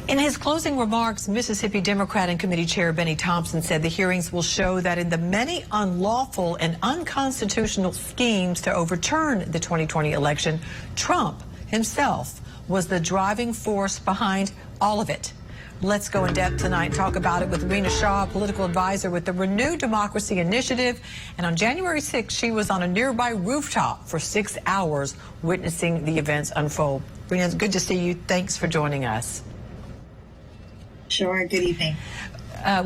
In his closing remarks, Mississippi Democrat and Committee Chair Benny Thompson said the hearings will show that in the many unlawful and unconstitutional schemes to overturn the 2020 election, Trump himself was the driving force behind all of it. Let's go in depth tonight and talk about it with Rina Shah, political advisor with the Renewed Democracy Initiative. And on January 6th, she was on a nearby rooftop for 6 hours witnessing the events unfold. Rina, it's good to see you. Thanks for joining us. Sure. Good evening.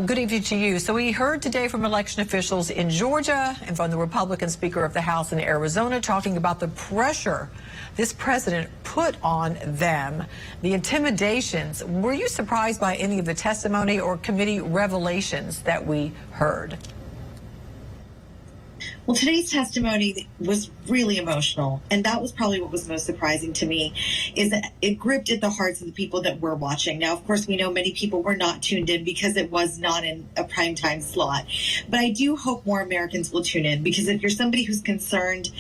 Good evening to you. So we heard today from election officials in Georgia and from the Republican Speaker of the House in Arizona talking about the pressure this president put on them, the intimidations. Were you surprised by any of the testimony or committee revelations that we heard? Well, today's testimony was really emotional, and that was probably what was most surprising to me, is that it gripped at the hearts of the people that were watching. Now, of course, we know many people were not tuned in because it was not in a primetime slot, but I do hope more Americans will tune in, because if you're somebody who's concerned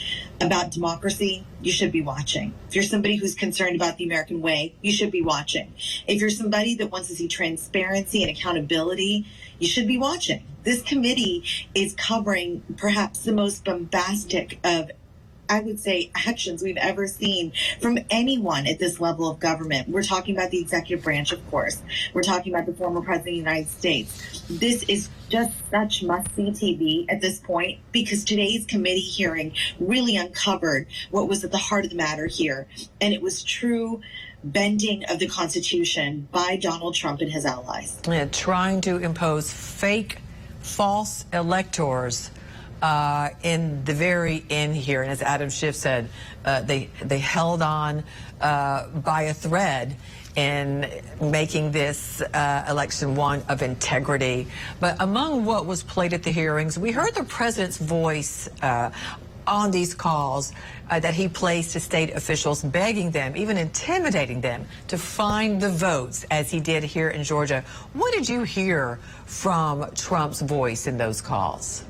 about democracy, you should be watching. If you're somebody who's concerned about the American way, you should be watching. If you're somebody that wants to see transparency and accountability, you should be watching. This committee is covering perhaps the most bombastic of, I would say, actions we've ever seen from anyone at this level of government. We're talking about the executive branch, of course. We're talking about the former president of the United States. This is just such must-see TV at this point, because today's committee hearing really uncovered what was at the heart of the matter here. And it was true bending of the Constitution by Donald Trump and his allies. Yeah, trying to impose fake, false electors in the very end here. And as Adam Schiff said, they held on by a thread in making this election one of integrity. But among what was played at the hearings, we heard the president's voice on these calls that he placed to state officials, begging them, even intimidating them, to find the votes, as he did here in Georgia. What did you hear from Trump's voice in those calls?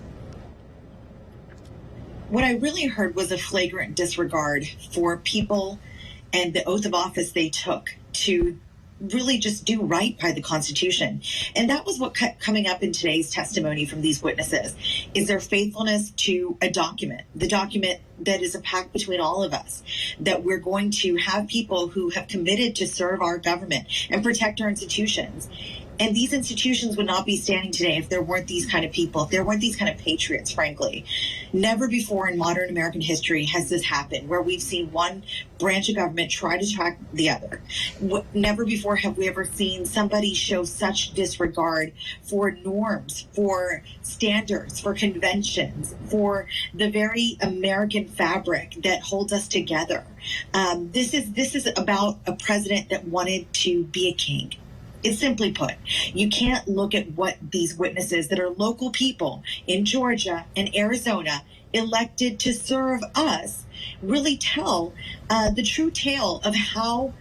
What I really heard was a flagrant disregard for people and the oath of office they took to really just do right by the Constitution. And that was what kept coming up in today's testimony from these witnesses, is their faithfulness to a document, the document that is a pact between all of us, that we're going to have people who have committed to serve our government and protect our institutions. And these institutions would not be standing today if there weren't these kind of people, if there weren't these kind of patriots, frankly. Never before in modern American history has this happened, where we've seen one branch of government try to track the other. Never before have we ever seen somebody show such disregard for norms, for standards, for conventions, for the very American fabric that holds us together. This is about a president that wanted to be a king. It's simply put, you can't look at what these witnesses that are local people in Georgia and Arizona elected to serve us really tell the true tale of how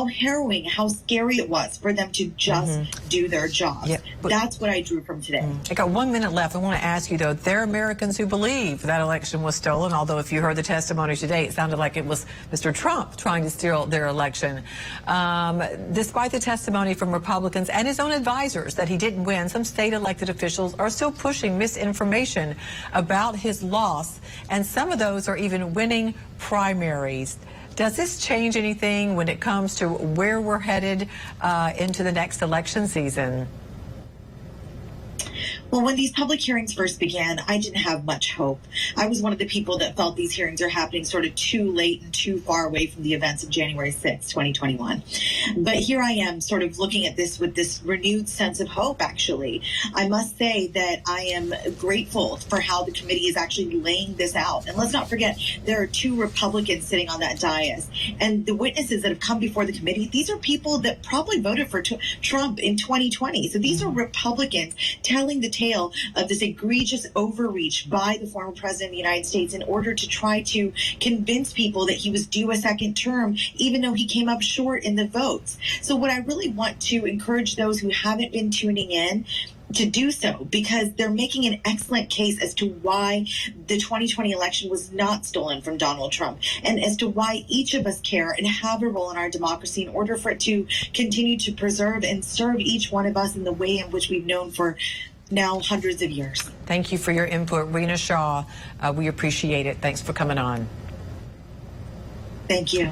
harrowing, how scary it was for them to just do their jobs. Yeah, that's what I drew from today. I got 1 minute left. I want to ask you, though, there are Americans who believe that election was stolen, although if you heard the testimony today, it sounded like it was Mr. Trump trying to steal their election. Despite the testimony from Republicans and his own advisors that he didn't win, some state elected officials are still pushing misinformation about his loss, and some of those are even winning primaries. Does this change anything when it comes to where we're headed into the next election season? Well, when these public hearings first began, I didn't have much hope. I was one of the people that felt these hearings are happening sort of too late and too far away from the events of January 6, 2021. But here I am sort of looking at this with this renewed sense of hope, actually. I must say that I am grateful for how the committee is actually laying this out. And let's not forget, there are 2 Republicans sitting on that dais. And the witnesses that have come before the committee, these are people that probably voted for Trump in 2020. So these are Republicans telling the tale of this egregious overreach by the former president of the United States in order to try to convince people that he was due a second term, even though he came up short in the votes. So what I really want to encourage those who haven't been tuning in to do so, because they're making an excellent case as to why the 2020 election was not stolen from Donald Trump, and as to why each of us care and have a role in our democracy in order for it to continue to preserve and serve each one of us in the way in which we've known for now hundreds of years. Thank you for your input, Rina Shah. We appreciate it. Thanks for coming on. Thank you.